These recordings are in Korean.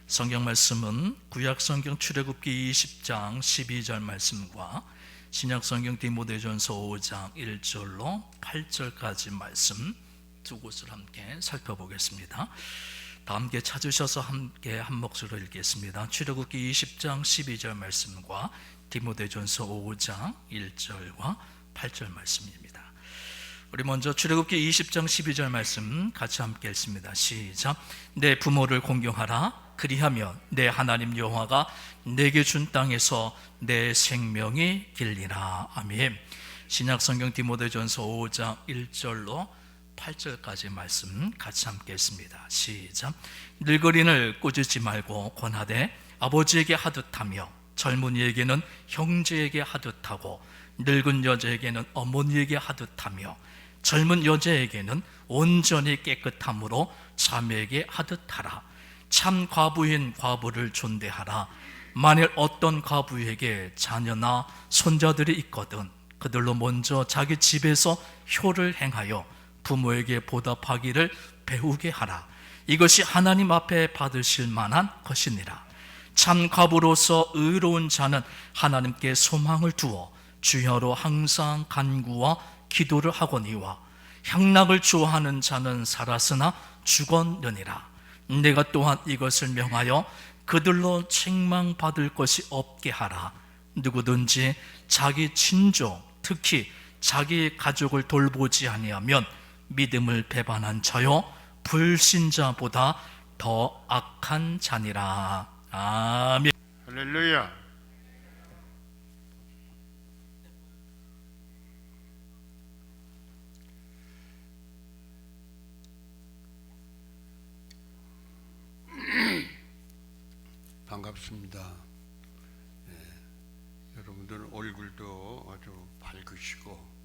성경 말씀은 구약 성경 출애굽기 20장 12절 말씀과 신약 성경 디모데전서 5장 1절로 8절까지 말씀 두 곳을 함께 살펴보겠습니다. 다 함께 찾으셔서 함께 한 목소리로 읽겠습니다. 출애굽기 20장 12절 말씀과 디모데전서 5장 1절과 8절 말씀입니다. 우리 먼저 출애굽기 20장 12절 말씀 같이 함께 읽습니다. 시작. 내 부모를 공경하라. 그리하면 내 하나님 여호와가 내게 준 땅에서 내 생명이 길리라. 아멘. 신약 성경 디모데전서 5장 1절로 8절까지 말씀 같이 함께 읽습니다. 시작. 늙어린을 꾸짖지 말고 권하되 아버지에게 하듯하며 젊은이에게는 형제에게 하듯하고 늙은 여자에게는 어머니에게 하듯하며 젊은 여자에게는 온전히 깨끗함으로 자매에게 하듯하라. 참 과부인 과부를 존대하라. 만일 어떤 과부에게 자녀나 손자들이 있거든 그들로 먼저 자기 집에서 효를 행하여 부모에게 보답하기를 배우게 하라. 이것이 하나님 앞에 받으실 만한 것이니라. 참 과부로서 의로운 자는 하나님께 소망을 두어 주여로 항상 간구와 기도를 하거니와 향락을 좋아하는 자는 살았으나 죽었느니라. 내가 또한 이것을 명하여 그들로 책망받을 것이 없게 하라. 누구든지 자기 친족 특히 자기 가족을 돌보지 아니하면 믿음을 배반한 자요 불신자보다 더 악한 자니라. 아멘. 할렐루야. 반갑습니다. 여러분들 얼굴도 아주 밝으시고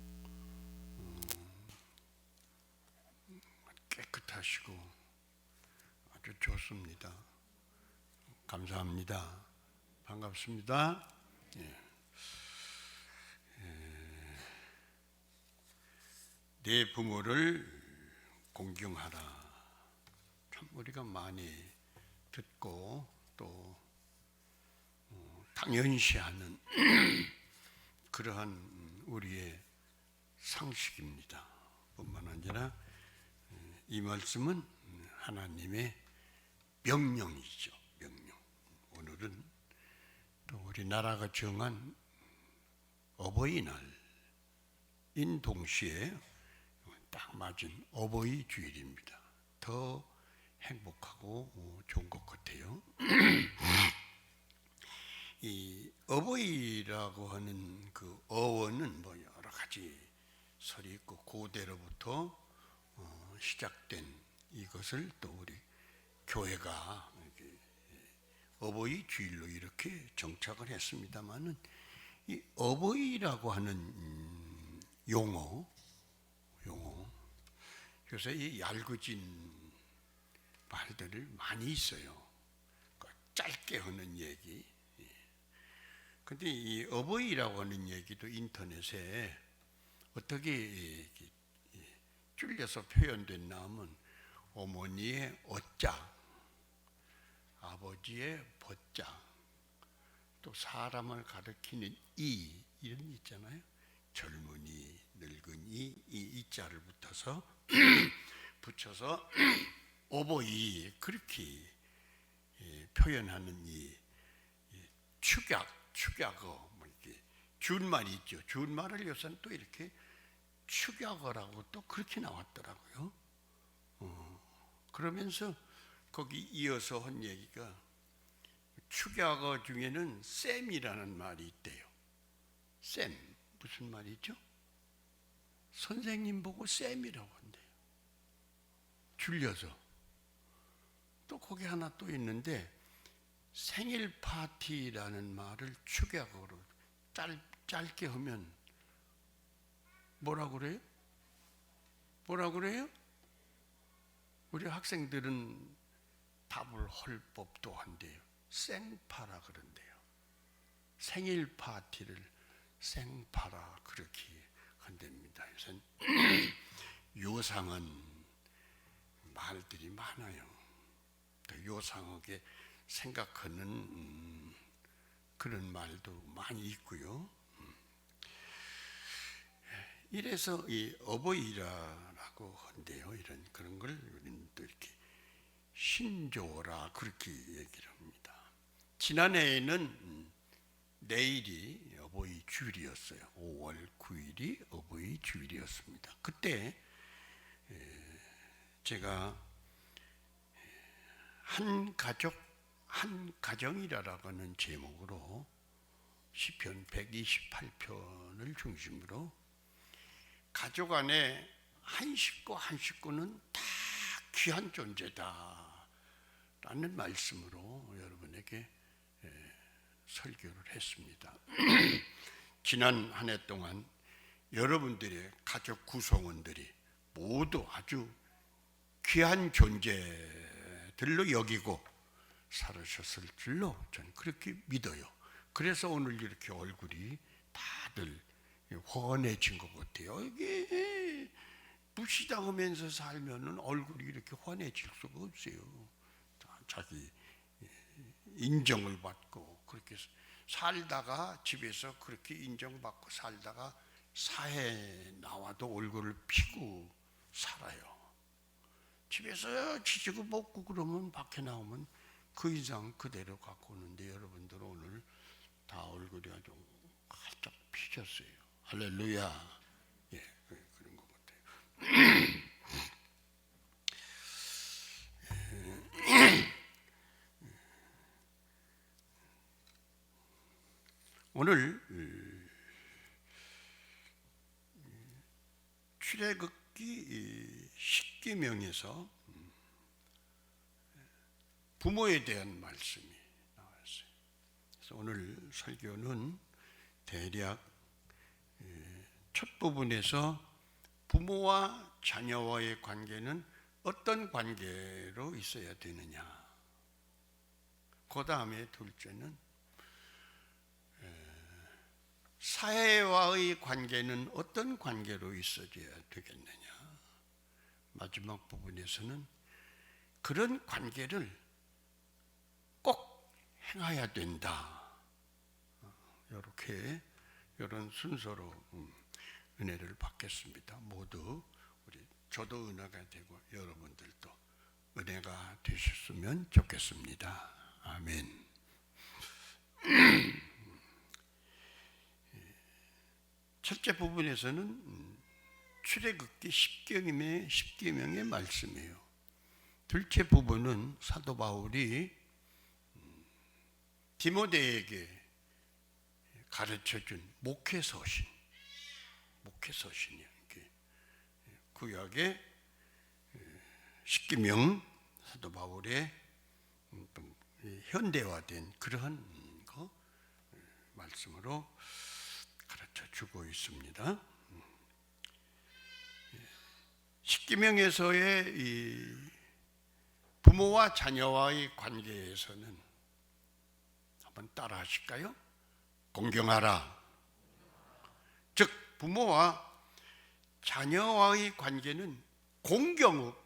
깨끗하시고 아주 좋습니다. 감사합니다. 반갑습니다. 내 부모를 공경하라. 참 우리가 많이 듣고 또 당연시하는 그러한 우리의 상식입니다. 뿐만 아니라 이 말씀은 하나님의 명령이죠. 명령. 오늘은 또 우리나라가 정한 어버이날인 동시에 딱 맞은 어버이 주일입니다. 더 행복하고 좋은 것 같아요. 이 어버이라고 하는 그 어원은 뭐 여러 가지 설이 있고 고대로부터 시작된 이것을 또 우리 교회가 어버이 주일로 이렇게 정착을 했습니다만은 이 어버이라고 하는 용어 그래서 이 얄궂은 말들을 많이 있어요. 짧게 하는 얘기. 근데 이 어버이라고 하는 얘기도 인터넷에 어떻게 줄여서 표현됐나 하면 어머니의 어자, 아버지의 버자, 또 사람을 가리키는 이 이런 있잖아요. 젊은이, 늙은이 이 이자를 붙여서 어버이 그렇게 표현하는 이 축약어 뭐 이렇게 준말이 있죠. 준말을 요새는 또 이렇게 축약어라고 또 그렇게 나왔더라고요. 그러면서 거기 이어서 한 얘기가 축약어 중에는 쌤이라는 말이 있대요. 쌤 무슨 말이죠? 선생님 보고 쌤이라고 한대요. 줄여서. 또 거기 하나 또 있는데 생일 파티라는 말을 축약어로 짧게 하면 뭐라 그래요? 우리 학생들은 답을 할 법도 한데요. 생파라 그런대요. 생일 파티를 생파라 그렇게 한답니다. 우선 요상한 말들이 많아요. 또 요상하게 생각하는 그런 말도 많이 있고요. 이래서 이 어버이라고 한대요. 이런 그런 걸 우리는 또 이렇게 신조라 그렇게 얘기를 합니다. 지난해에는 내일이 어버이 주일이었어요. 5월 9일이 어버이 주일이었습니다. 그때 제가 한 가족 한 가정이라고 하는 제목으로 시편 128편을 중심으로 가족 안에 한 식구 한 식구는 다 귀한 존재다 라는 말씀으로 여러분에게 설교를 했습니다. 지난 한 해 동안 여러분들의 가족 구성원들이 모두 아주 귀한 존재들로 여기고 살으셨을 줄로 저는 그렇게 믿어요. 그래서 오늘 이렇게 얼굴이 다들 훤해진 것 같아요. 이게 무시당하면서 살면은 얼굴이 이렇게 훤해질 수가 없어요. 자기 인정을 받고 그렇게 살다가 집에서 그렇게 인정받고 살다가 사회에 나와도 얼굴을 피고 살아요. 집에서 지지고 먹고 그러면 밖에 나오면 그 이상 그대로 갖고 오는데 여러분들 오늘 다 얼굴이 아주 활짝 피셨어요. 할렐루야. 예, 그런 것 같아요. 오늘 출애굽기 10계명에서 부모에 대한 말씀이 나왔어요. 그래서 오늘 설교는 대략 첫 부분에서 부모와 자녀와의 관계는 어떤 관계로 있어야 되느냐, 그 다음에 둘째는 사회와의 관계는 어떤 관계로 있어야 되겠느냐, 마지막 부분에서는 그런 관계를 꼭 행해야 된다. 이렇게 이런 순서로 은혜를 받겠습니다. 모두 우리 저도 은혜가 되고 여러분들도 은혜가 되셨으면 좋겠습니다. 아멘. 첫째 부분에서는 출애굽기 10계명의 말씀이에요. 둘째 부분은 사도 바울이 디모데에게 가르쳐준 목회서신이에요. 구약의 10계명, 사도 바울의 현대화된 그러한 거 말씀으로 가르쳐주고 있습니다. 10계명에서의 이 부모와 자녀와의 관계에서는 한번 따라 하실까요? 공경하라. 즉 부모와 자녀와의 관계는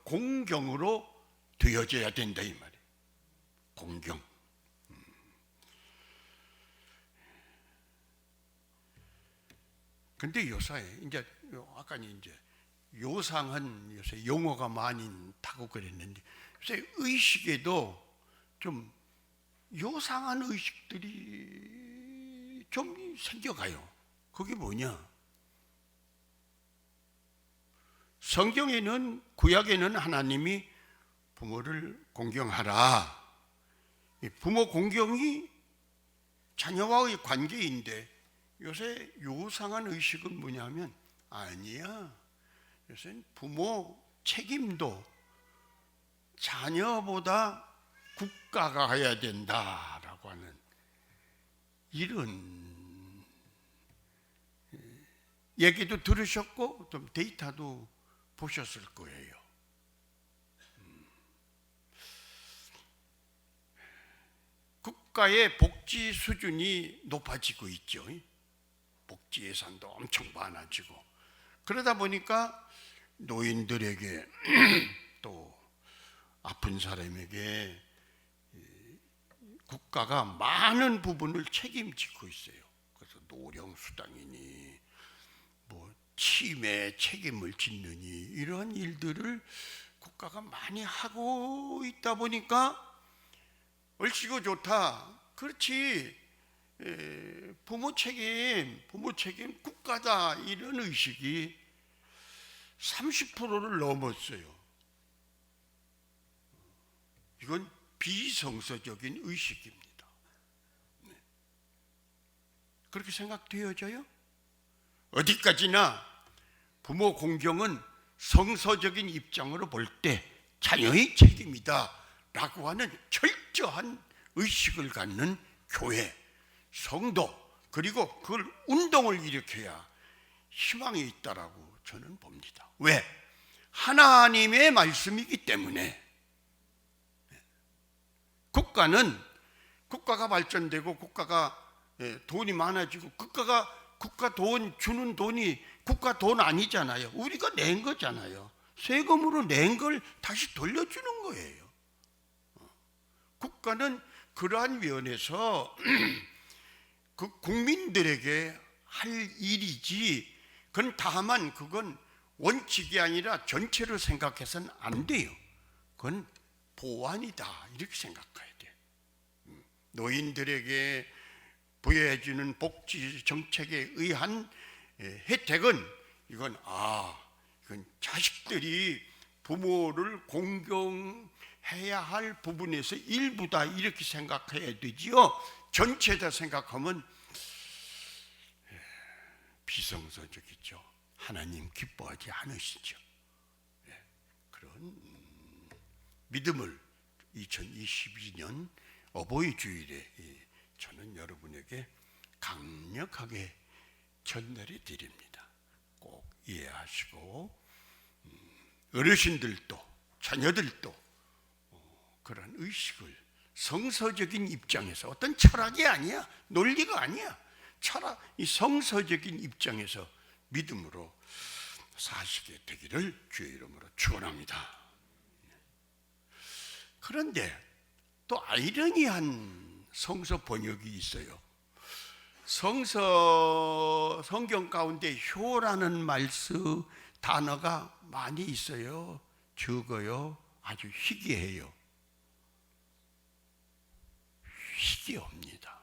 공경으로 되어져야 된다 이 말이에요. 공경. 근데 요사에 이제 아까 이제 요상한 요새 용어가 많이 타고 그랬는데 요새 의식에도 좀 요상한 의식들이 좀 생겨가요. 그게 뭐냐? 성경에는 구약에는 하나님이 부모를 공경하라. 부모 공경이 자녀와의 관계인데 요새 요상한 의식은 뭐냐면 아니야. 요새는 부모 책임도 자녀보다 국가가 해야 된다라고 하는 이런 얘기도 들으셨고 좀 데이터도 보셨을 거예요. 국가의 복지 수준이 높아지고 있죠. 복지 예산도 엄청 많아지고 그러다 보니까 노인들에게 또 아픈 사람에게 국가가 많은 부분을 책임지고 있어요. 그래서 노령수당이니 뭐 치매 책임을 짓느니 이런 일들을 국가가 많이 하고 있다 보니까 얼씨구 좋다. 그렇지. 부모 책임 국가다 이런 의식이 30%를 넘었어요. 이건 비성서적인 의식입니다. 그렇게 생각되어져요? 어디까지나 부모 공경은 성서적인 입장으로 볼 때 자녀의 책임이다 라고 하는 철저한 의식을 갖는 교회, 성도, 그리고 그걸 운동을 일으켜야 희망이 있다라고 저는 봅니다. 왜? 하나님의 말씀이기 때문에. 국가가 발전되고 국가가 돈이 많아지고 국가 돈 주는 돈이 국가 돈 아니잖아요. 우리가 낸 거잖아요. 세금으로 낸 걸 다시 돌려주는 거예요. 국가는 그러한 면에서 그 국민들에게 할 일이지, 다만 그건 원칙이 아니라 전체로 생각해서는 안 돼요. 그건 보완이다 이렇게 생각해야 돼요. 노인들에게 부여해주는 복지 정책에 의한 혜택은 이건 자식들이 부모를 공경해야 할 부분에서 일부다 이렇게 생각해야 되지요. 전체다 생각하면 비성서적이죠. 하나님 기뻐하지 않으시죠. 그런 믿음을 2022년 어버이 주일에 저는 여러분에게 강력하게 전달해 드립니다. 꼭 이해하시고 어르신들도 자녀들도 그런 의식을 성서적인 입장에서, 어떤 철학이 아니야, 논리가 아니야, 이 성서적인 입장에서 믿음으로 사시게 되기를 주의 이름으로 축원합니다. 그런데 또 아이러니한 성서 번역이 있어요. 성경 가운데 효라는 단어가 많이 있어요. 적어요. 아주 희귀해요. 희귀합니다.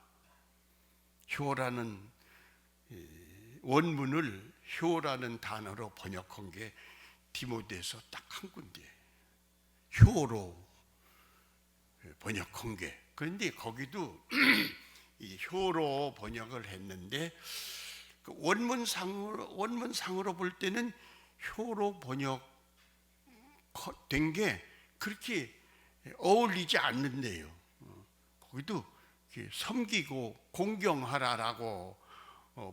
효라는 원문을 효라는 단어로 번역한 게 디모데서 딱 한 군데, 효로 번역한 게. 그런데 거기도 이 효로 번역을 했는데 그 원문상으로 볼 때는 효로 번역된 게 그렇게 어울리지 않는데요. 거기도 섬기고 공경하라라고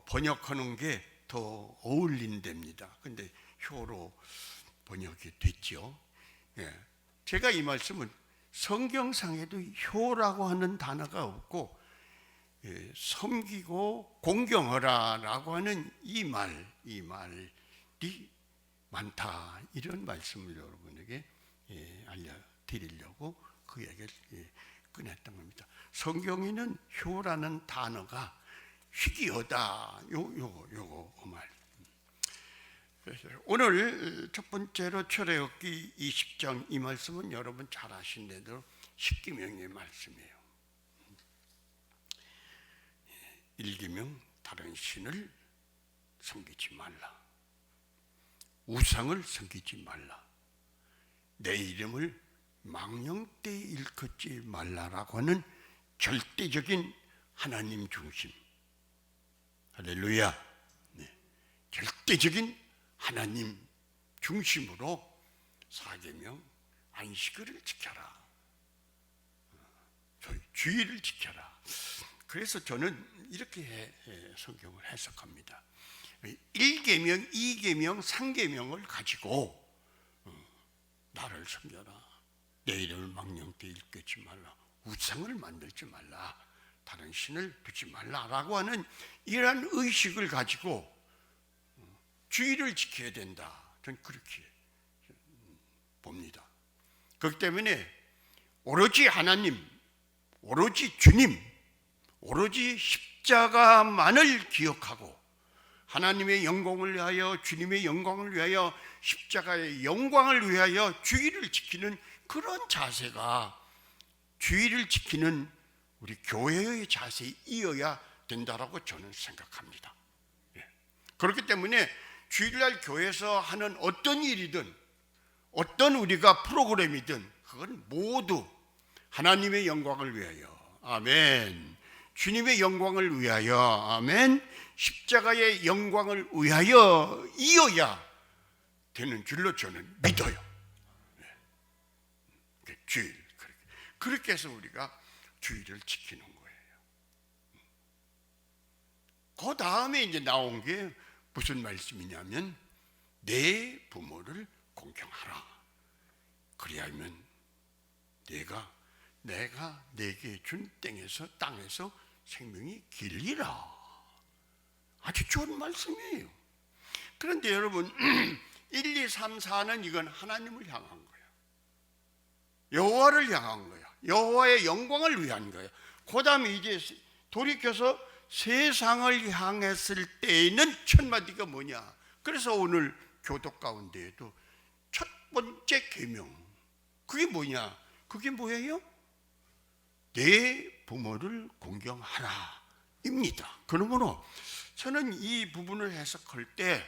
번역하는 게 더 어울린답니다. 근데 효로 번역이 됐죠. 제가 이 말씀은 성경상에도 효라고 하는 단어가 없고 섬기고 공경하라라고 하는 이 말이 많다, 이런 말씀을 여러분에게 알려드리려고 그 얘기를 꺼냈던 겁니다. 성경에는 효라는 단어가 희귀하다, 요거 그 말. 오늘 첫 번째로 출애굽기 20장 이 말씀은 여러분 잘 아신 대로 십계명의 말씀이에요. 1계명 다른 신을 섬기지 말라, 우상을 섬기지 말라, 내 이름을 망령되이 일컫지 말라라고 하는 절대적인 하나님 중심. 할렐루야. 절대적인 하나님 중심으로 4계명 안식일을 지켜라, 주일을 지켜라. 그래서 저는 이렇게 성경을 해석합니다. 1계명, 2계명, 3계명을 가지고 나를 섬겨라, 내 이름을 망령되이 일컫지 말라, 우상을 만들지 말라, 다른 신을 두지 말라라고 하는 이러한 의식을 가지고 주의를 지켜야 된다, 저는 그렇게 봅니다. 그렇기 때문에 오로지 하나님, 오로지 주님, 오로지 십자가만을 기억하고 하나님의 영광을 위하여, 주님의 영광을 위하여, 십자가의 영광을 위하여 주의를 지키는 그런 자세가 주의를 지키는 우리 교회의 자세이어야 된다라고 저는 생각합니다. 그렇기 때문에 주일날 교회에서 하는 어떤 일이든 어떤 우리가 프로그램이든 그건 모두 하나님의 영광을 위하여, 아멘, 주님의 영광을 위하여, 아멘, 십자가의 영광을 위하여 이어야 되는 줄로 저는 믿어요. 주일, 그렇게 해서 우리가 주일을 지키는 거예요. 그 다음에 이제 나온 게 무슨 말씀이냐면 내 부모를 공경하라. 그리하면 내가 내게 준 땅에서 생명이 길리라. 아주 좋은 말씀이에요. 그런데 여러분 1, 2, 3, 4는 이건 하나님을 향한 거예요. 여호와를 향한 거예요. 여호와의 영광을 위한 거예요. 그 다음에 이제 돌이켜서 세상을 향했을 때에는 첫 마디가 뭐냐? 그래서 오늘 교독 가운데에도 첫 번째 계명, 그게 뭐냐? 그게 뭐예요? 내 부모를 공경하라 입니다. 그러므로 저는 이 부분을 해석할 때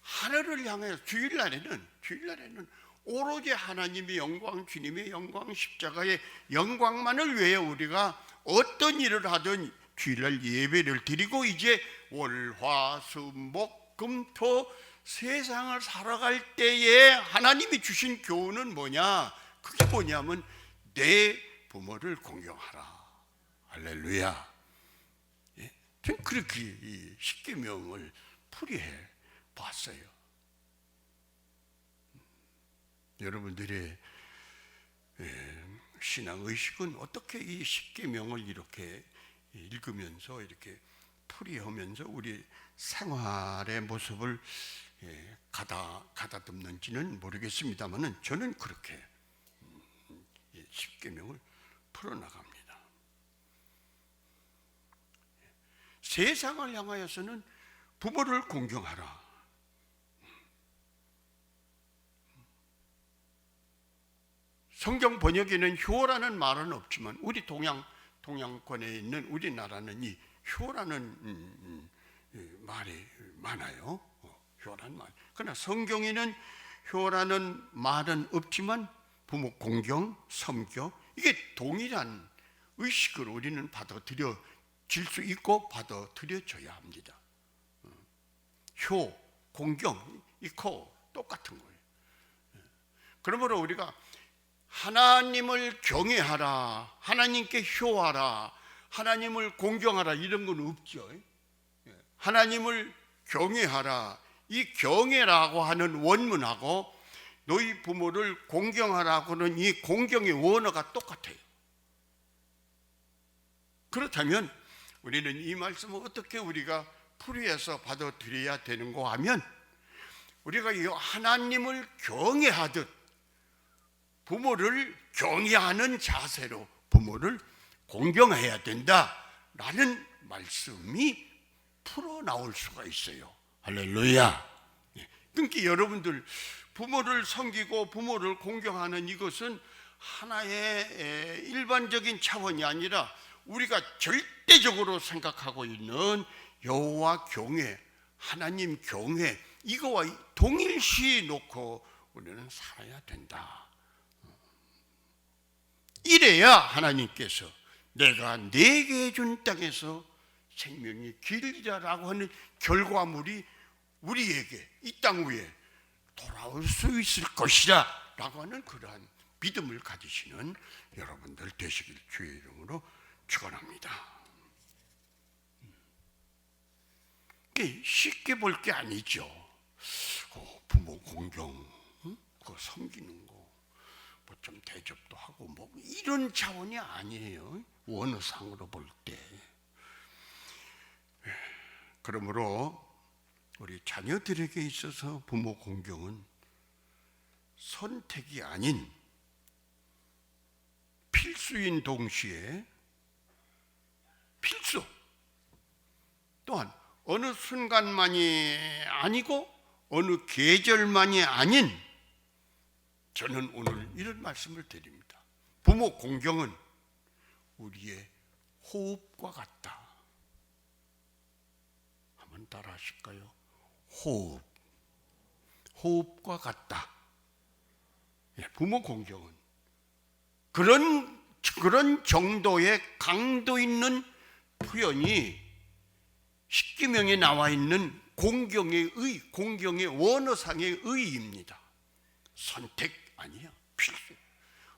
하늘을 향해 주일날에는 오로지 하나님의 영광, 주님의 영광, 십자가의 영광만을 위해 우리가 어떤 일을 하든 주일날 예배를 드리고 이제 월, 화, 수, 목, 금, 토 세상을 살아갈 때에 하나님이 주신 교훈은 뭐냐? 그게 뭐냐면 내 부모를 공경하라. 할렐루야. 전 그렇게 이 십계명을 풀이해 봤어요. 여러분들의 신앙의식은 어떻게 이 십계명을 이렇게 읽으면서 이렇게 풀이하면서 우리 생활의 모습을 가다듬는지는 모르겠습니다만은 저는 그렇게 십계명을 풀어나갑니다. 세상을 향하여서는 부모를 공경하라. 성경 번역에는 효라는 말은 없지만 우리 동양권에 있는 우리나라는 이 효라는 말이 많아요. 효라는 말. 그러나 성경에는 효라는 말은 없지만 부모 공경, 섬겨 이게 동일한 의식을 우리는 받아들여질 수 있고 받아들여져야 합니다. 효, 공경, 이코 똑같은 거예요. 그러므로 우리가 하나님을 경외하라, 하나님께 효하라, 하나님을 공경하라 이런 건 없죠. 하나님을 경외하라, 이 경외라고 하는 원문하고 너희 부모를 공경하라고는 이 공경의 원어가 똑같아요. 그렇다면 우리는 이 말씀을 어떻게 우리가 풀이해서 받아들여야 되는가 하면 우리가 이 하나님을 경외하듯 부모를 경외하는 자세로 부모를 공경해야 된다라는 말씀이 풀어나올 수가 있어요. 할렐루야. 그러니까 여러분들 부모를 섬기고 부모를 공경하는 이것은 하나의 일반적인 차원이 아니라 우리가 절대적으로 생각하고 있는 여호와 경외, 하나님 경외 이거와 동일시 놓고 우리는 살아야 된다. 이래야 하나님께서 내가 내게 준 땅에서 생명이 길리라고 하는 결과물이 우리에게 이 땅 위에 돌아올 수 있을 것이라 라고 하는 그러한 믿음을 가지시는 여러분들 되시길 주의 이름으로 축원합니다. 쉽게 볼 게 아니죠. 부모 공경, 그거 섬기는 거 뭐 좀 대접도 하고 뭐 이런 차원이 아니에요. 원어상으로 볼 때. 그러므로 우리 자녀들에게 있어서 부모 공경은 선택이 아닌 필수인 동시에 또한 어느 순간만이 아니고 어느 계절만이 아닌, 저는 오늘 이런 말씀을 드립니다. 부모 공경은 우리의 호흡과 같다. 한번 따라 하실까요? 호흡과 같다. 부모 공경은 그런 정도의 강도 있는 표현이 십계명에 나와 있는 공경의 원어상의 의의입니다. 선택 아니야, 필수.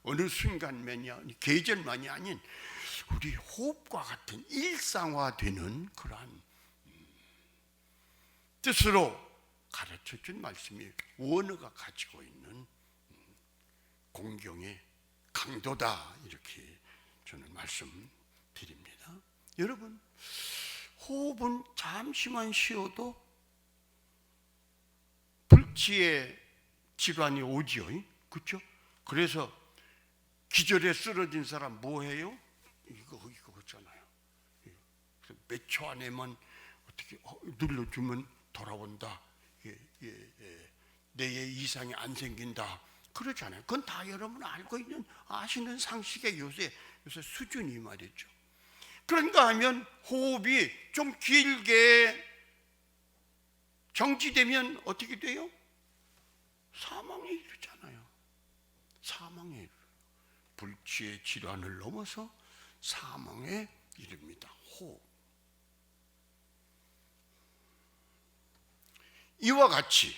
어느 순간만이 아닌, 계절만이 아닌 우리 호흡과 같은 일상화되는 그러한 뜻으로 가르쳐준 말씀이 원어가 가지고 있는 공경의 강도다, 이렇게 저는 말씀드립니다. 여러분, 호흡은 잠시만 쉬어도 불치의 질환이 오지요. 그렇죠? 그래서 기절에 쓰러진 사람 뭐 해요? 이거 있잖아요. 몇 초 안에만 어떻게 눌러주면 돌아온다. 뇌에 이상이 안 생긴다. 그렇잖아요. 그건 다 여러분 알고 있는, 아시는 상식의 요새 수준이 말이죠. 그런가 하면 호흡이 좀 길게 정지되면 어떻게 돼요? 사망에 이르잖아요. 사망에 이르. 불치의 질환을 넘어서 사망에 이릅니다. 호흡. 이와 같이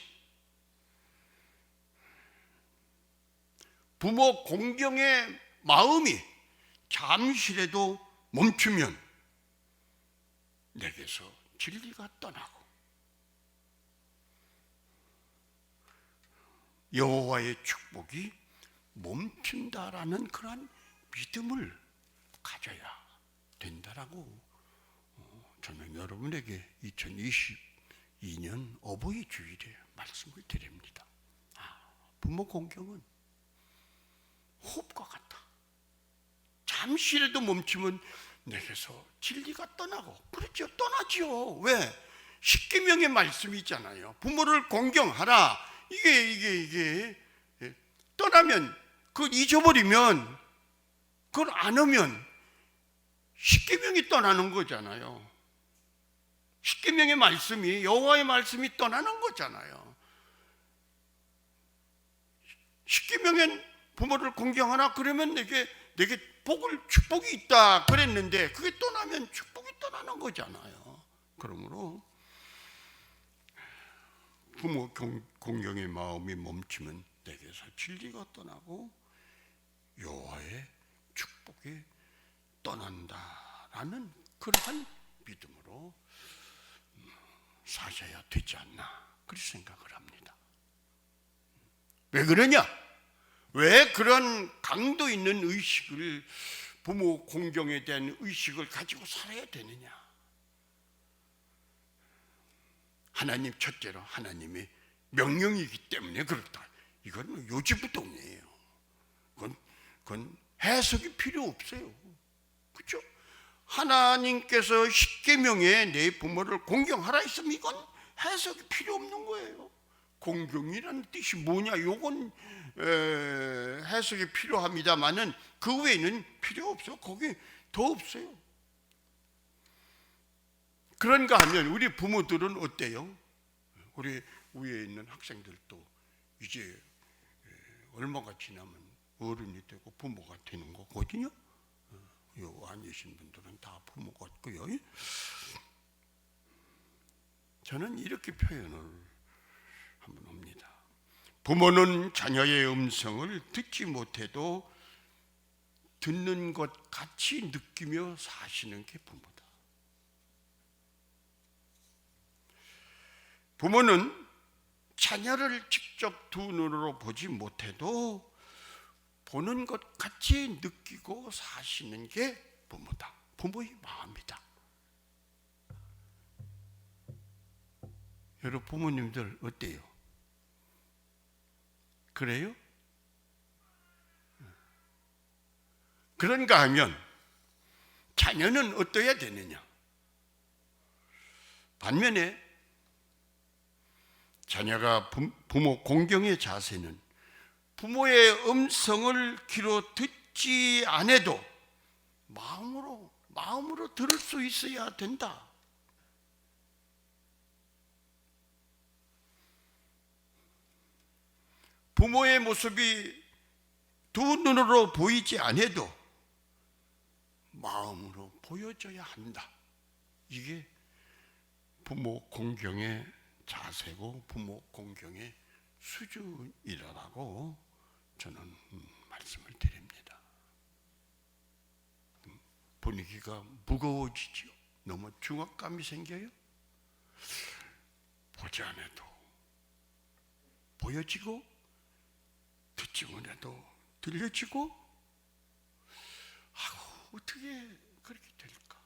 부모 공경의 마음이 잠시라도 멈추면 내게서 진리가 떠나고 여호와의 축복이 멈춘다라는 그러한 믿음을 가져야 된다라고 저는 여러분에게 2022년 어버이 주일에 말씀을 드립니다. 부모 공경은 호흡과 같다. 잠시라도 멈추면 내게서 진리가 떠나고, 그렇죠? 떠나지요. 왜? 십계명의 말씀이 있잖아요. 부모를 공경하라. 이게 떠나면, 그걸 잊어버리면, 그걸 안 하면 십계명이 떠나는 거잖아요. 십계명의 말씀이, 여호와의 말씀이 떠나는 거잖아요. 십계명엔 부모를 공경하라 그러면 내게 축복이 있다 그랬는데, 그게 떠나면 축복이 떠나는 거잖아요. 그러므로 부모 공경의 마음이 멈추면 내게서 진리가 떠나고 여호와의 축복이 떠난다라는 그러한 믿음으로 사셔야 되지 않나, 그렇게 생각을 합니다. 왜 그러냐? 왜 그런 강도 있는 의식을, 부모 공경에 대한 의식을 가지고 살아야 되느냐? 하나님, 첫째로 하나님의 명령이기 때문에 그렇다. 이건 요지부동이에요. 그건 해석이 필요 없어요. 그렇죠? 하나님께서 십계명에 내 부모를 공경하라 했으면 이건 해석이 필요 없는 거예요. 공경이라는 뜻이 뭐냐? 요건 해석이 필요합니다만은 그 외에는 필요 없어. 거기 더 없어요. 그런가 하면 우리 부모들은 어때요? 우리 위에 있는 학생들도 이제 얼마가 지나면 어른이 되고 부모가 되는 거거든요. 요 앉으신 분들은 다 부모 같고요. 저는 이렇게 표현을 한번 합니다. 부모는 자녀의 음성을 듣지 못해도 듣는 것 같이 느끼며 사시는 게 부모다. 부모는 자녀를 직접 두 눈으로 보지 못해도 보는 것 같이 느끼고 사시는 게 부모다. 부모의 마음이다. 여러분 부모님들 어때요? 그래요? 그런가 하면 자녀는 어떠해야 되느냐? 반면에 자녀가 부모 공경의 자세는 부모의 음성을 귀로 듣지 않아도 마음으로 들을 수 있어야 된다. 부모의 모습이 두 눈으로 보이지 않아도 마음으로 보여줘야 한다. 이게 부모 공경의 자세고 부모 공경의 수준이라고 저는 말씀을 드립니다. 분위기가 무거워지죠. 너무 중압감이 생겨요. 보지 않아도 보여지고 듣지만 해도 들려지고, 어떻게 그렇게 될까?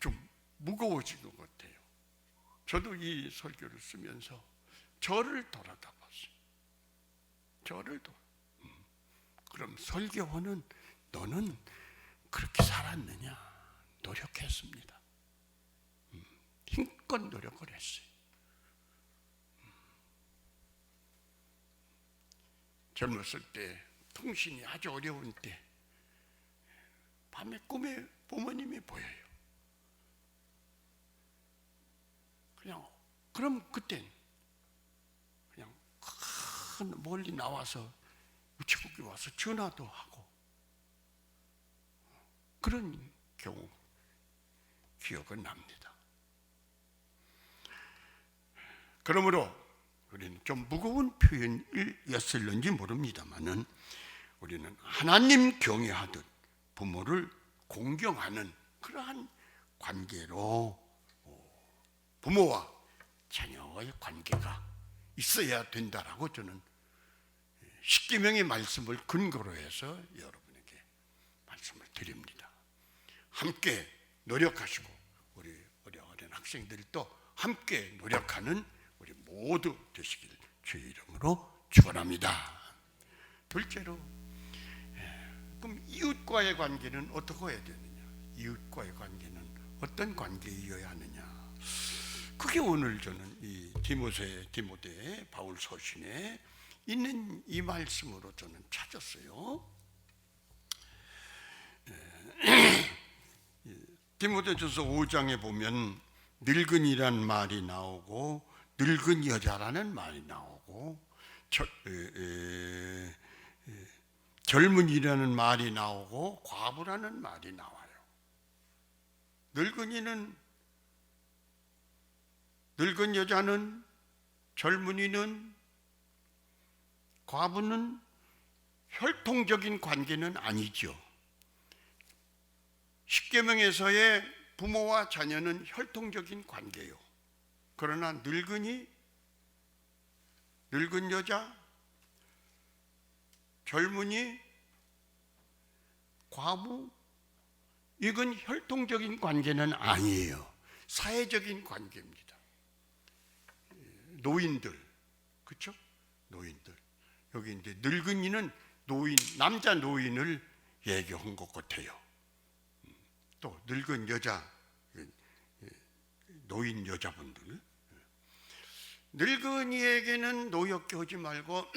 좀 무거워진 것 같아요. 저도 이 설교를 쓰면서 저를 돌아다 봤어요. 그럼 설교원은 너는 그렇게 살았느냐? 노력했습니다. 힘껏 노력을 했어요. 젊었을 때, 통신이 아주 어려운 때, 밤에 꿈에 부모님이 보여요. 그럼 그땐 그냥 큰 멀리 나와서 우체국에 와서 전화도 하고, 그런 경우 기억은 납니다. 그러므로 우리는 좀 무거운 표현이었을는지 모릅니다만은 우리는 하나님 경외하듯 부모를 공경하는 그러한 관계로 부모와 자녀의 관계가 있어야 된다라고 저는 십계명의 말씀을 근거로 해서 여러분에게 말씀을 드립니다. 함께 노력하시고 우리 어린 학생들도 함께 노력하는 우리 모두 되시길 주의 이름으로 축원합니다. 둘째로, 그럼 이웃과의 관계는 어떻게 해야 되느냐? 이웃과의 관계는 어떤 관계이어야 하느냐? 그게 오늘 저는 이 디모데 바울 서신에 있는 이 말씀으로 저는 찾았어요. 디모데전서 5장에 보면 늙은이란 말이 나오고 늙은 여자라는 말이 나오고 젊은이라는 말이 나오고 과부라는 말이 나와요. 늙은 여자는, 젊은이는, 과부는 혈통적인 관계는 아니죠. 십계명에서의 부모와 자녀는 혈통적인 관계요. 그러나 늙은 여자, 젊은이, 과부, 이건 혈통적인 관계는 아니에요. 사회적인 관계입니다. 노인들, 그렇죠? 노인들. 여기 이제 늙은이는 남자 노인을 얘기한 것 같아요. 또 늙은 여자, 노인 여자분들. 늙은이에게는 노엽게 하지 말고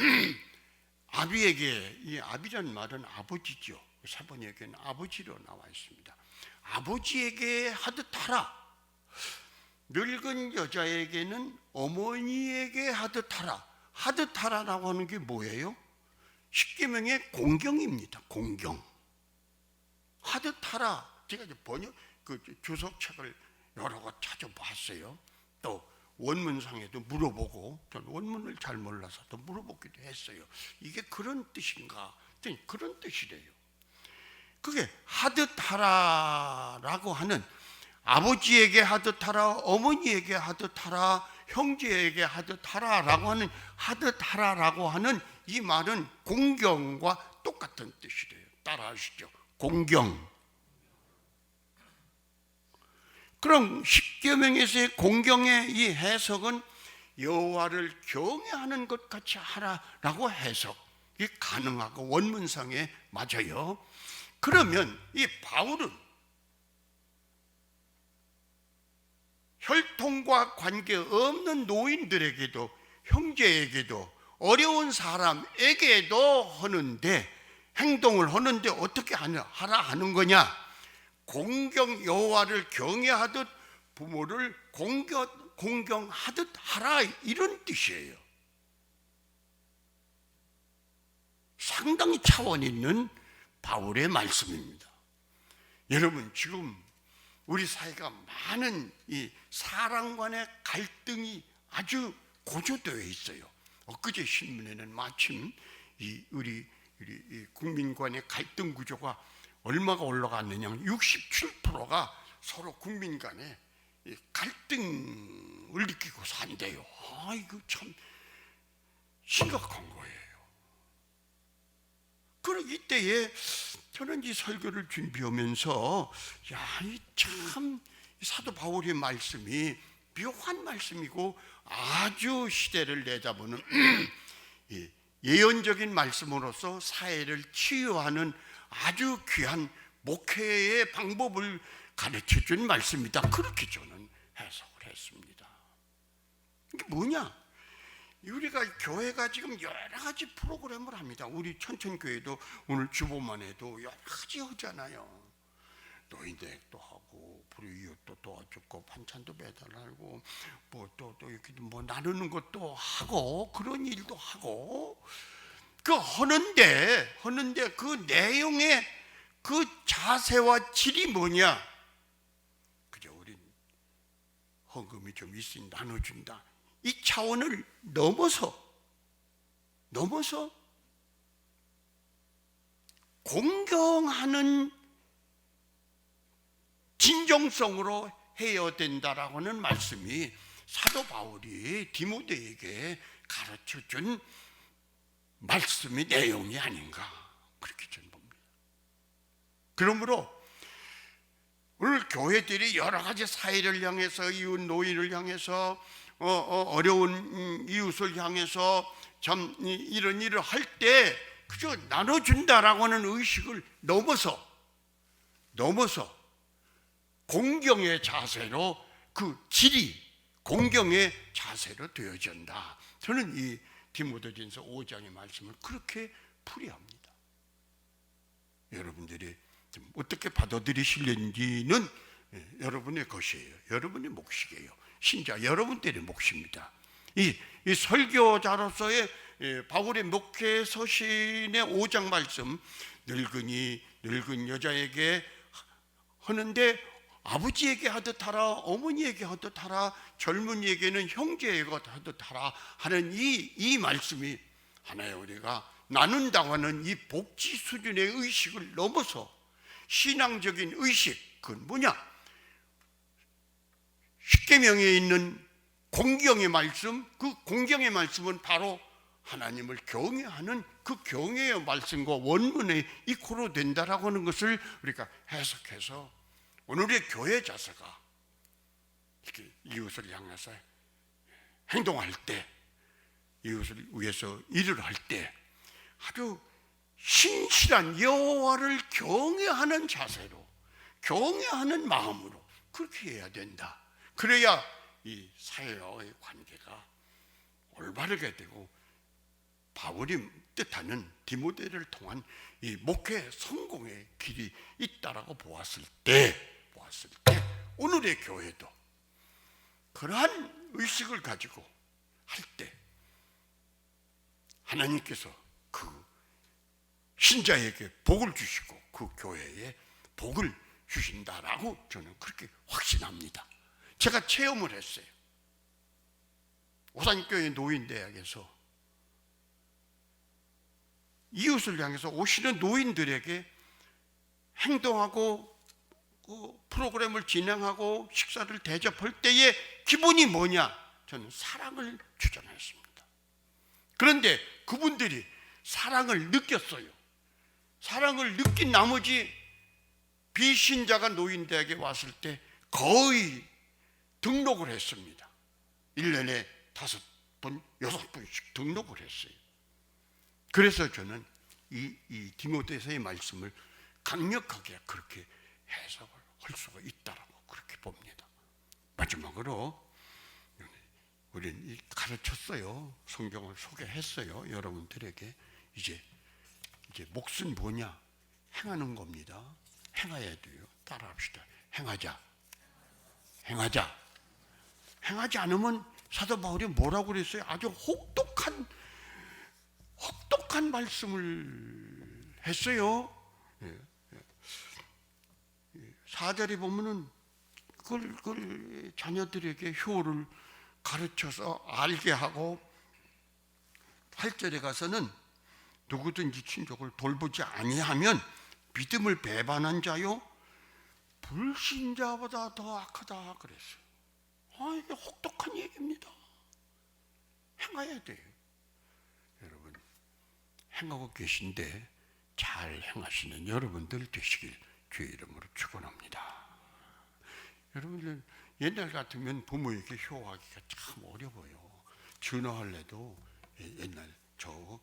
아비에게, 이 아비란 말은 아버지죠. 사본에게는 아버지로 나와 있습니다. 아버지에게 하듯 하라. 늙은 여자에게는 어머니에게 하듯 하라. 하듯 하라라고 하는 게 뭐예요? 십계명의 공경입니다. 공경. 하듯 하라. 제가 이제 주석책을 여러 거 찾아봤어요. 또 원문상에도 물어보고, 저는 원문을 잘 몰라서 또 물어보기도 했어요. 이게 그런 뜻인가? 그런 뜻이래요. 그게 하듯 하라라고 하는, 아버지에게 하듯 하라, 어머니에게 하듯 하라, 형제에게 하듯 하라라고 하는, 하듯 하라라고 하는 이 말은 공경과 똑같은 뜻이래요. 따라하시죠. 공경. 그럼 십계명에서의 공경의 이 해석은 여호와를 경외하는 것 같이 하라라고 해석이 가능하고 원문상에 맞아요. 그러면 이 바울은 혈통과 관계없는 노인들에게도, 형제에게도, 어려운 사람에게도 하는데, 행동을 하는데 어떻게 하라 하는 거냐? 공경, 여호와를 경외하듯 부모를 공경하듯 하라, 이런 뜻이에요. 상당히 차원 있는 바울의 말씀입니다. 여러분, 지금 우리 사회가 많은 이 사람 간의 갈등이 아주 고조되어 있어요. 엊그제 신문에는 마침 우리 국민 간의 갈등 구조가 얼마가 올라갔느냐, 67%가 서로 국민 간에 갈등을 느끼고 산대요. 이거 참 심각한 거예요. 그럼 이때에 저는 이 설교를 준비하면서 참 사도 바울의 말씀이 묘한 말씀이고 아주 시대를 내다보는 예언적인 말씀으로서 사회를 치유하는 아주 귀한 목회의 방법을 가르쳐준 말씀이다, 그렇게 저는 해석을 했습니다. 이게 뭐냐? 우리가 교회가 지금 여러 가지 프로그램을 합니다. 우리 천천교회도 오늘 주보만 해도 여러 가지 하잖아요. 노인대회도 하고, 불우이웃도 도와주고, 반찬도 배달하고, 또 이렇게 나누는 것도 하고, 그런 일도 하고, 하는데 그 내용의 그 자세와 질이 뭐냐? 그저 우린 헌금이 좀 있으니 나눠준다, 이 차원을 넘어서 공경하는 진정성으로 해야 된다라고 하는 말씀이 사도 바울이 디모데에게 가르쳐준 말씀의 내용이 아닌가, 그렇게 저는 봅니다. 그러므로 오늘 교회들이 여러 가지 사회를 향해서, 이웃 노인을 향해서, 어려운 이웃을 향해서 참 이런 일을 할 때 그저 나눠준다라고 하는 의식을 넘어서 공경의 자세로, 그 질이 공경의 자세로 되어진다. 저는 이 디모데전서 5장의 말씀을 그렇게 풀이합니다. 여러분들이 어떻게 받아들이실는지는 여러분의 것이에요. 여러분의 몫이에요. 신자 여러분들의 몫입니다. 이 설교자로서의 바울의 목회 서신의 5장 말씀, 늙은 여자에게 하는데 아버지에게 하듯 하라, 어머니에게 하듯 하라, 젊은이에게는 형제에게 하듯 하라 하는 이 말씀이 하나의 우리가 나눈다고 하는 이 복지 수준의 의식을 넘어서 신앙적인 의식, 그건 뭐냐? 십계명에 있는 공경의 말씀, 그 공경의 말씀은 바로 하나님을 경외하는 그 경외의 말씀과 원문에 이코로 된다라고 하는 것을 우리가 해석해서 오늘의 교회 자세가 이렇게 이웃을 향해서 행동할 때, 이웃을 위해서 일을 할 때 아주 신실한 여호와를 경외하는 자세로, 경외하는 마음으로 그렇게 해야 된다. 그래야 이 사회와의 관계가 올바르게 되고 바울이 뜻하는 디모데를 통한 이 목회 성공의 길이 있다라고 보았을 때 오늘의 교회도 그러한 의식을 가지고 할 때 하나님께서 그 신자에게 복을 주시고 그 교회에 복을 주신다라고 저는 그렇게 확신합니다. 제가 체험을 했어요. 오산교회 노인대학에서 이웃을 향해서 오시는 노인들에게 행동하고 프로그램을 진행하고 식사를 대접할 때의 기본이 뭐냐? 저는 사랑을 주장했습니다. 그런데 그분들이 사랑을 느꼈어요. 사랑을 느낀 나머지 비신자가 노인대학에 왔을 때 거의 등록을 했습니다. 1년에 5번, 6번씩 등록을 했어요. 그래서 저는 이 디모데서의 말씀을 강력하게 그렇게 해석을 할 수가 있다라고 그렇게 봅니다. 마지막으로 우리는 가르쳤어요. 성경을 소개했어요. 여러분들에게 이제 몫은 뭐냐? 행하는 겁니다. 행해야 돼요. 따라합시다. 행하자. 행하지 않으면 사도 바울이 뭐라고 그랬어요? 아주 혹독한 말씀을 했어요. 4절에 보면은 그걸 자녀들에게 효를 가르쳐서 알게 하고, 8절에 가서는 누구든지 친족을 돌보지 아니하면 믿음을 배반한 자요 불신자보다 더 악하다 그랬어요. 이게 혹독한 얘기입니다. 행해야 돼요. 여러분, 행하고 계신데 잘 행하시는 여러분들 되시길 주의 이름으로 축원합니다. 여러분들 옛날 같으면 부모에게 효하기가 참 어려워요. 전화할래도 옛날 저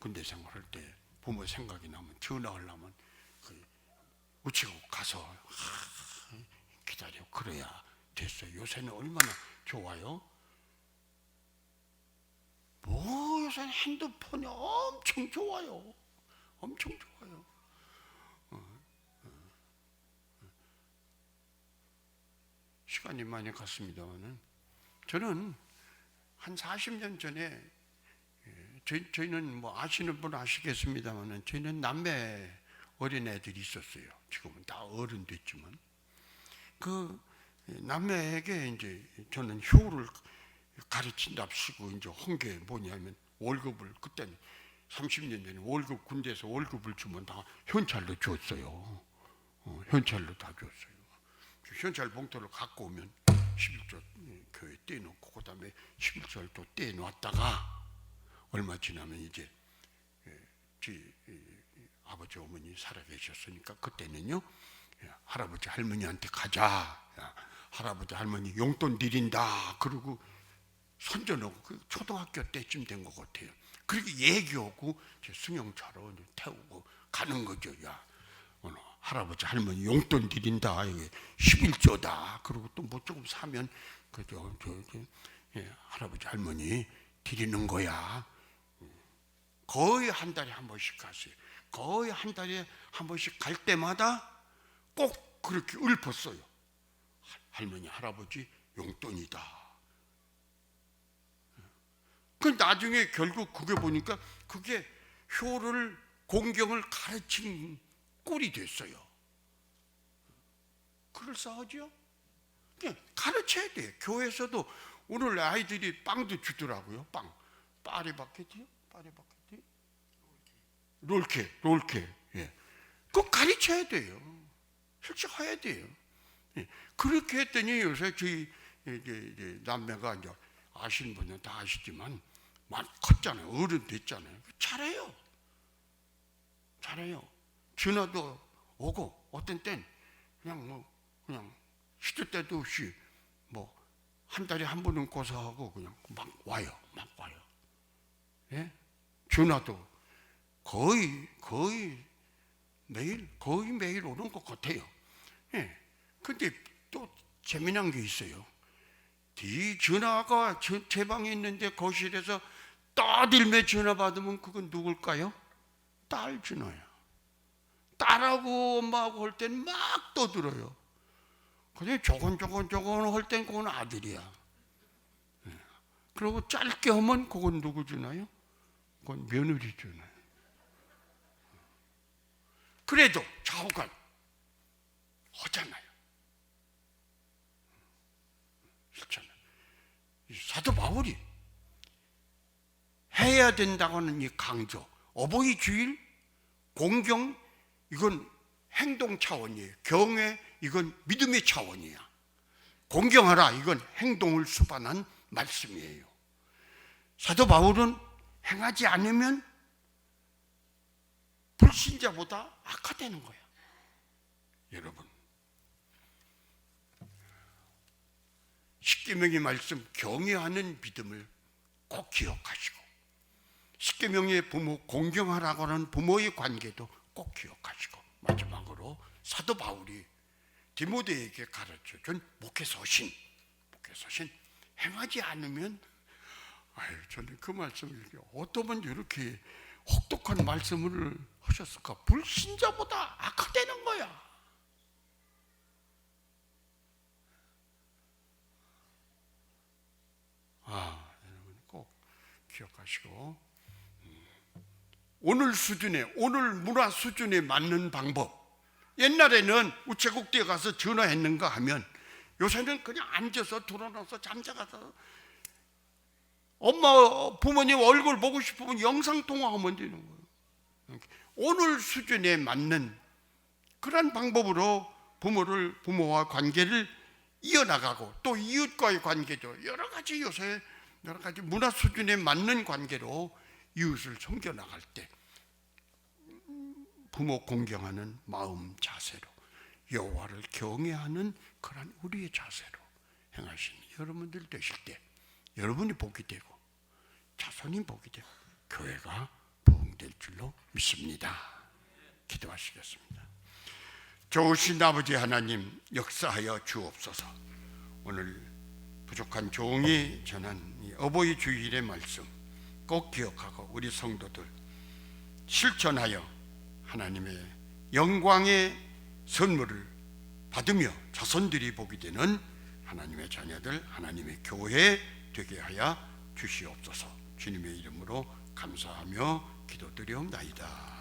군대 생활할 때 부모 생각이 나면 전화하려면 우체국 가서 기다려 그래야 됐어요. 요새는 얼마나 좋아요. 요새는 핸드폰이 엄청 좋아요. 엄청 좋아요. 시간이 많이 갔습니다만은 저는 한 40년 전에 저희는 뭐 아시는 분 아시겠습니다만은 저희는 남매 어린애들이 있었어요. 지금은 다 어른 됐지만 그 남매에게 이제 저는 효를 가르친답시고 이제 한 게 뭐냐면 월급을 그때는 30년 전에 월급 군대에서 월급을 주면 다 현찰로 줬어요. 현찰로 다 줬어요. 현찰 봉투를 갖고 오면 11조 교회 떼놓고 그다음에 11조를 또 떼놓았다가 얼마 지나면 이제 아버지 어머니 살아계셨으니까 그때는요 할아버지 할머니한테 가자. 할아버지 할머니 용돈 드린다. 그러고 선전하고 초등학교 때쯤 된 것 같아요. 그렇게 얘기하고 승용차로 태우고 가는 거죠. 야, 오늘 할아버지 할머니 용돈 드린다. 이게 11조다. 그리고 또 뭐 조금 사면 할아버지 할머니 드리는 거야. 거의 한 달에 한 번씩 갔어요. 거의 한 달에 한 번씩 갈 때마다 꼭 그렇게 읊었어요. 할머니 할아버지 용돈이다. 그 나중에 결국 그게 보니까 그게 효를 공경을 가르친 꼴이 됐어요. 그럴싸하죠? 가르쳐야 돼요. 교회에서도 오늘 아이들이 빵도 주더라고요. 파리바게트요? 파리바게트? 롤케. 예. 그거 가르쳐야 돼요. 실제 해야 돼요. 예. 그렇게 했더니 요새 저희 이제 남매가 이제 아시는 분은 다 아시지만 많이 컸잖아요. 어른 됐잖아요. 잘해요. 전화도 오고 어떤 땐 그냥 시도 때도 없이 뭐 한 달에 한 번은 고사하고 그냥 막 와요. 예? 전화도 거의 매일 오는 것 같아요. 예. 근데 또 재미난 게 있어요. 전화가 제 방에 있는데 거실에서 떠들며 전화 받으면 그건 누굴까요? 딸 전화야. 딸하고 엄마하고 할 땐 막 떠들어요. 근데 조곤 할 땐 그건 아들이야. 그리고 짧게 하면 그건 누구 전화요? 그건 며느리 전화요. 그래도 좌우간 하잖아요. 그렇잖아요. 사도 바울이 해야 된다고 하는 이 강조, 어버이 주일, 공경, 이건 행동 차원이에요. 경외, 이건 믿음의 차원이야. 공경하라, 이건 행동을 수반한 말씀이에요. 사도 바울은 행하지 않으면 불신자보다 악화되는 거야. 여러분, 십계명의 말씀 경외하는 믿음을 꼭 기억하시고, 십계명의 부모 공경하라고 하는 부모의 관계도 꼭 기억하시고, 마지막으로 사도 바울이 디모데에게 가르쳐준 목회서신 행하지 않으면, 저는 그 말씀을 어떠면 이렇게 혹독한 말씀을 하셨을까? 불신자보다 악화되는 거야. 여러분 꼭 기억하시고, 오늘 문화 수준에 맞는 방법. 옛날에는 우체국에 가서 전화했는가 하면, 요새는 그냥 앉아서 드러나서 잠자가서 부모님 얼굴 보고 싶으면 영상통화하면 되는 거예요. 오늘 수준에 맞는 그런 방법으로 부모와 관계를 이어나가고, 또 이웃과의 관계도 여러 가지 문화 수준에 맞는 관계로 이웃을 섬겨나갈 때 부모 공경하는 마음 자세로, 여호와를 경외하는 그런 우리의 자세로 행하시는 여러분들 되실 때, 여러분이 복이 되고 자손이 복이 되고 교회가 부흥될 줄로 믿습니다. 기도하시겠습니다. 좋으신 아버지 하나님, 역사하여 주옵소서. 오늘 부족한 종이 전한 이 어버이 주일의 말씀 꼭 기억하고 우리 성도들 실천하여 하나님의 영광의 선물을 받으며 자손들이 복이 되는 하나님의 자녀들, 하나님의 교회 되게 하여 주시옵소서. 주님의 이름으로 감사하며 기도드리옵나이다.